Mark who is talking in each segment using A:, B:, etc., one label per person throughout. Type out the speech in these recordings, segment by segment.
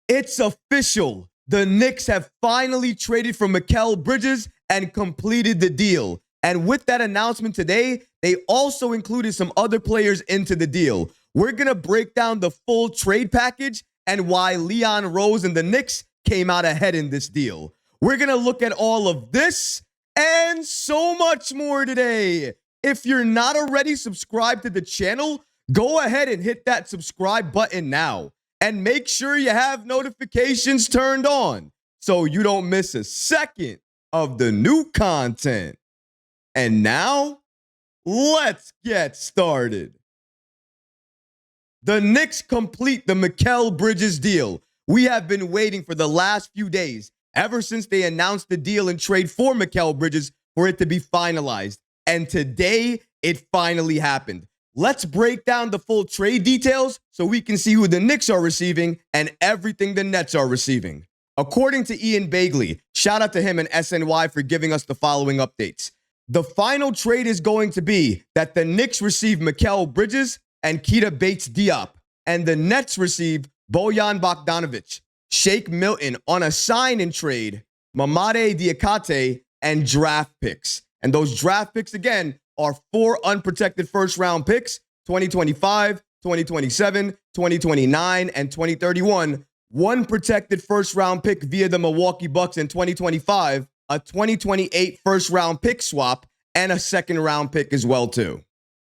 A: It's official. The Knicks have finally traded for Mikal Bridges and completed the deal. And with that announcement today, they also included some other players into the deal. We're going to break down the full trade package and why Leon Rose and the Knicks came out ahead in this deal. We're going to look at all of this and so much more today. If you're not already subscribed to the channel, go ahead and hit that subscribe button now. And make sure you have notifications turned on so you don't miss a second of the new content. And now, let's get started. The Knicks complete the Mikal Bridges deal. We have been waiting for the last few days, ever since they announced the deal and trade for Mikal Bridges, for it to be finalized. And today, it finally happened. Let's break down the full trade details so we can see who the Knicks are receiving and everything the Nets are receiving. According to Ian Bagley, shout out to him and SNY for giving us the following updates. The final trade is going to be that the Knicks receive Mikal Bridges and Keita-Bates Diop, and the Nets receive Bojan Bogdanovic, Shake Milton on a sign-in trade, Mamadi Diakate, and draft picks. And those draft picks, again, are 4 unprotected first-round picks, 2025, 2027, 2029, and 2031. 1 protected first-round pick via the Milwaukee Bucks in 2025, a 2028 first-round pick swap, and a second-round pick as well, too.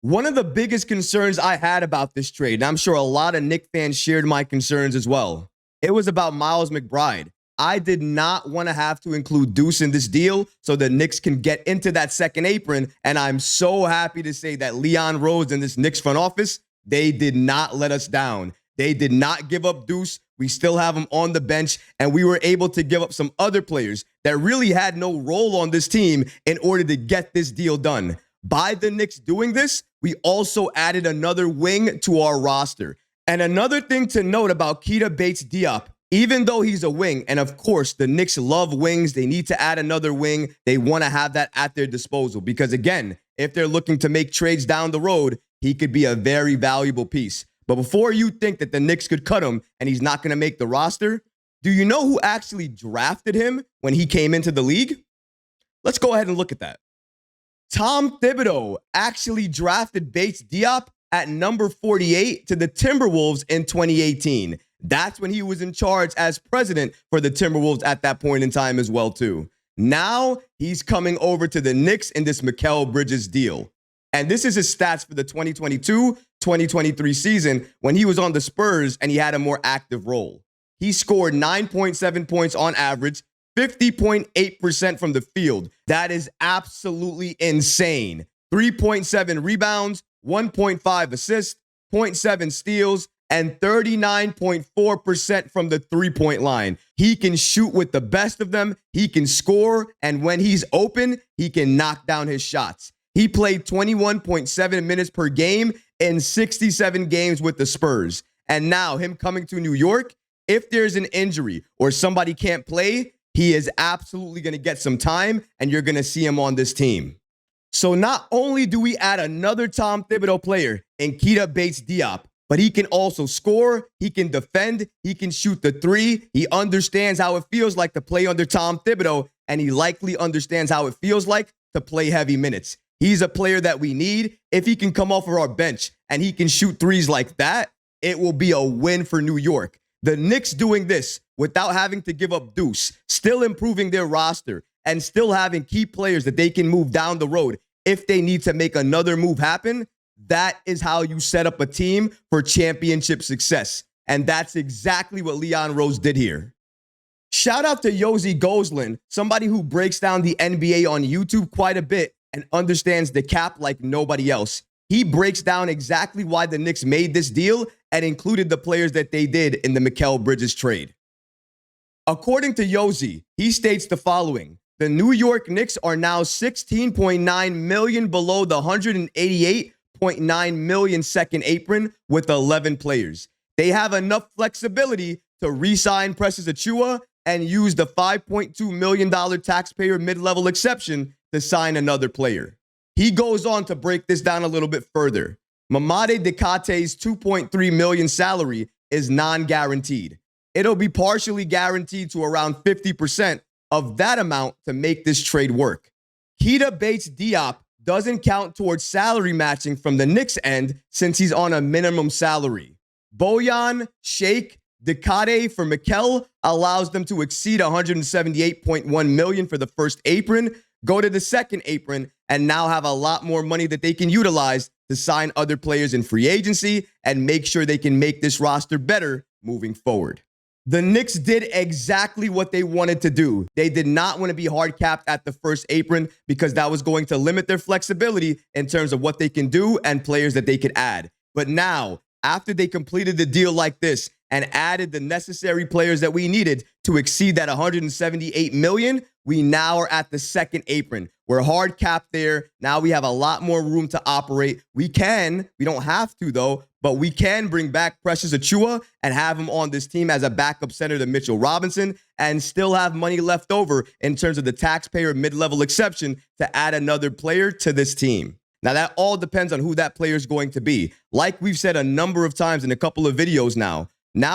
A: One of the biggest concerns I had about this trade, and I'm sure a lot of Knick fans shared my concerns as well, it was about Miles McBride. I did not want to have to include Deuce in this deal so the Knicks can get into that second apron, and I'm so happy to say that Leon Rose and this Knicks front office, they did not let us down. They did not give up Deuce. We still have him on the bench, and we were able to give up some other players that really had no role on this team in order to get this deal done. By the Knicks doing this, we also added another wing to our roster. And another thing to note about Keita-Bates Diop, even though he's a wing, and of course, the Knicks love wings, they need to add another wing. They want to have that at their disposal because, again, if they're looking to make trades down the road, he could be a very valuable piece. But before you think that the Knicks could cut him and he's not going to make the roster, do you know who actually drafted him when he came into the league? Let's go ahead and look at that. Tom Thibodeau actually drafted Bates Diop at number 48 to the Timberwolves in 2018. That's when he was in charge as president for the Timberwolves at that point in time as well, too. Now he's coming over to the Knicks in this Mikal Bridges deal. And this is his stats for the 2022-2023 season when he was on the Spurs and he had a more active role. He scored 9.7 points on average, 50.8% from the field. That is absolutely insane. 3.7 rebounds, 1.5 assists, 0.7 steals, and 39.4% from the three-point line. He can shoot with the best of them. He can score. And when he's open, he can knock down his shots. He played 21.7 minutes per game in 67 games with the Spurs. And now him coming to New York, if there's an injury or somebody can't play, he is absolutely going to get some time and you're going to see him on this team. So not only do we add another Tom Thibodeau player in Keita-Bates Diop, but he can also score, he can defend, he can shoot the three. He understands how it feels like to play under Tom Thibodeau, and he likely understands how it feels like to play heavy minutes. He's a player that we need. If he can come off of our bench and he can shoot threes like that, it will be a win for New York. The Knicks doing this without having to give up Deuce, still improving their roster, and still having key players that they can move down the road if they need to make another move happen, that is how you set up a team for championship success. And that's exactly what Leon Rose did here. Shout out to Yosi Gozlan, somebody who breaks down the NBA on YouTube quite a bit and understands the cap like nobody else. He breaks down exactly why the Knicks made this deal and included the players that they did in the Mikal Bridges trade. According to Yosi, he states the following. The New York Knicks are now $16.9 million below the $188.9 million second apron with 11 players. They have enough flexibility to re-sign Precious Achiuwa and use the $5.2 million taxpayer mid-level exception to sign another player. He goes on to break this down a little bit further. Mamadi Diakate's $2.3 million salary is non-guaranteed. it'll be partially guaranteed to around 50% of that amount to make this trade work. Keita-Bates Diop doesn't count towards salary matching from the Knicks end since he's on a minimum salary. Bojan, Shake, Decade for Mikal allows them to exceed $178.1 million for the first apron, go to the second apron, and now have a lot more money that they can utilize to sign other players in free agency and make sure they can make this roster better moving forward. The Knicks did exactly what they wanted to do. They did not want to be hard capped at the first apron because that was going to limit their flexibility in terms of what they can do and players that they could add. But now, after they completed the deal like this and added the necessary players that we needed to exceed that $178 million, we now are at the second apron. We're hard capped there. Now we have a lot more room to operate. We don't have to though, but we can bring back Precious Achiuwa and have him on this team as a backup center to Mitchell Robinson and still have money left over in terms of the taxpayer mid-level exception to add another player to this team. Now, that all depends on who that player is going to be. Like we've said a number of times in a couple of videos now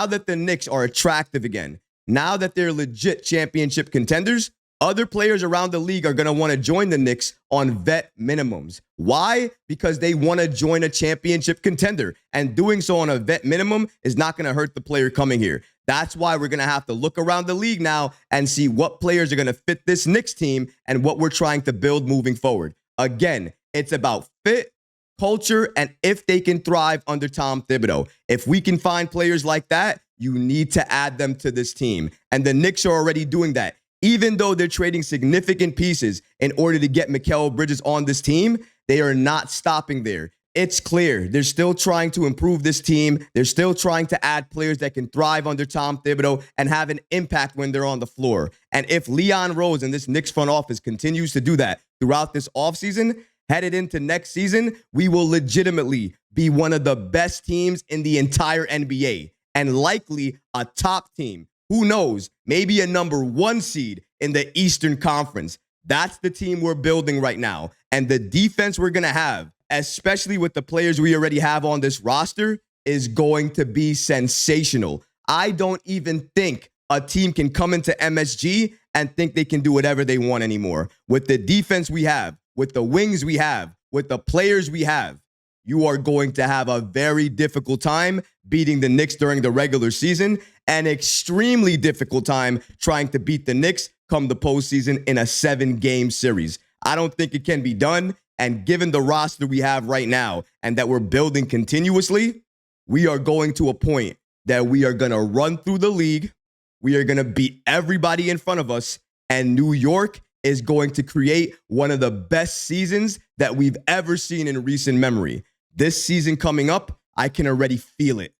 A: that the Knicks are attractive again, now that they're legit championship contenders, other players around the league are going to want to join the Knicks on vet minimums. Why? Because they want to join a championship contender. And doing so on a vet minimum is not going to hurt the player coming here. That's why we're going to have to look around the league now and see what players are going to fit this Knicks team and what we're trying to build moving forward. Again, it's about fit, culture, and if they can thrive under Tom Thibodeau. If we can find players like that, you need to add them to this team. And the Knicks are already doing that. Even though they're trading significant pieces in order to get Mikal Bridges on this team, they are not stopping there. It's clear they're still trying to improve this team. They're still trying to add players that can thrive under Tom Thibodeau and have an impact when they're on the floor. And if Leon Rose and this Knicks front office continues to do that throughout this offseason, headed into next season, we will legitimately be one of the best teams in the entire NBA and likely a top team. Who knows? Maybe a number 1 seed in the Eastern Conference. That's the team we're building right now. And the defense we're going to have, especially with the players we already have on this roster, is going to be sensational. I don't even think a team can come into MSG and think they can do whatever they want anymore. With the defense we have, with the wings we have, with the players we have, you are going to have a very difficult time beating the Knicks during the regular season, an extremely difficult time trying to beat the Knicks come the postseason in a 7-game series. I don't think it can be done, and given the roster we have right now and that we're building continuously, we are going to a point that we are going to run through the league, we are going to beat everybody in front of us, and New York is going to create one of the best seasons that we've ever seen in recent memory. This season coming up, I can already feel it.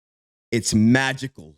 A: It's magical.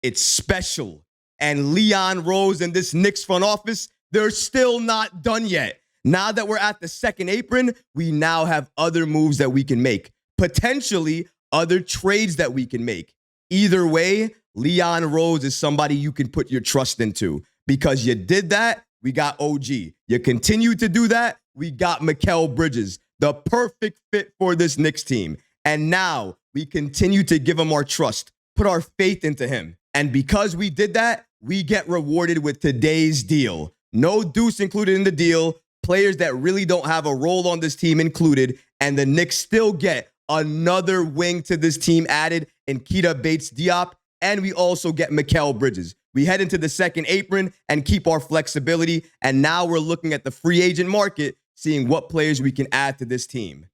A: It's special. And Leon Rose and this Knicks front office, they're still not done yet. Now that we're at the second apron, we now have other moves that we can make. Potentially other trades that we can make. Either way, Leon Rose is somebody you can put your trust into. Because you did that, we got OG. You continue to do that, we got Mikal Bridges, the perfect fit for this Knicks team. And now we continue to give him our trust, put our faith into him. And because we did that, we get rewarded with today's deal. No Deuce included in the deal, players that really don't have a role on this team included, and the Knicks still get another wing to this team added in Keita-Bates Diop, and we also get Mikal Bridges. We head into the second apron and keep our flexibility, and now we're looking at the free agent market, seeing what players we can add to this team.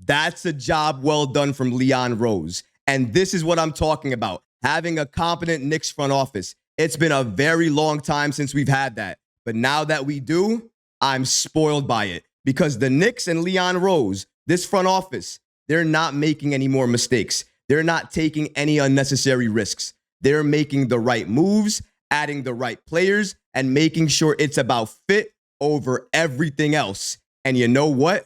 A: That's a job well done from Leon Rose. And this is what I'm talking about, having a competent Knicks front office. It's been a very long time since we've had that. But now that we do, I'm spoiled by it. Because the Knicks and Leon Rose, this front office, they're not making any more mistakes. They're not taking any unnecessary risks. They're making the right moves, adding the right players, and making sure it's about fit over everything else. And you know what?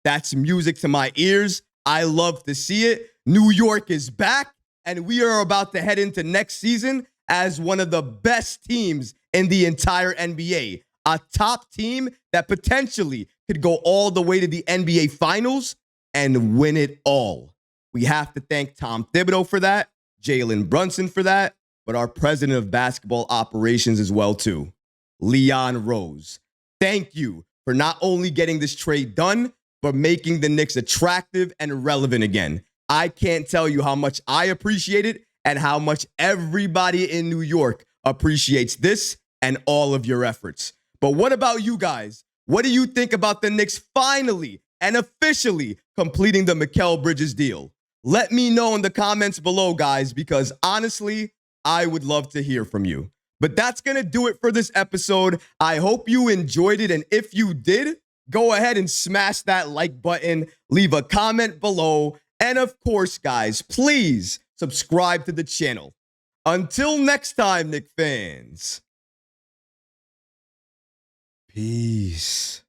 A: That's music to my ears. I love to see it. New York is back, and we are about to head into next season as one of the best teams in the entire NBA. A top team that potentially could go all the way to the NBA Finals and win it all. We have to thank Tom Thibodeau for that, Jalen Brunson for that, but our president of basketball operations as well too, Leon Rose. Thank you for not only getting this trade done, but making the Knicks attractive and relevant again. I can't tell you how much I appreciate it and how much everybody in New York appreciates this and all of your efforts. But what about you guys? What do you think about the Knicks finally and officially completing the Mikal Bridges deal? Let me know in the comments below, guys, because honestly, I would love to hear from you. But that's going to do it for this episode. I hope you enjoyed it. And if you did, go ahead and smash that like button, leave a comment below. And of course, guys, please subscribe to the channel. Until next time, Knick fans. Peace.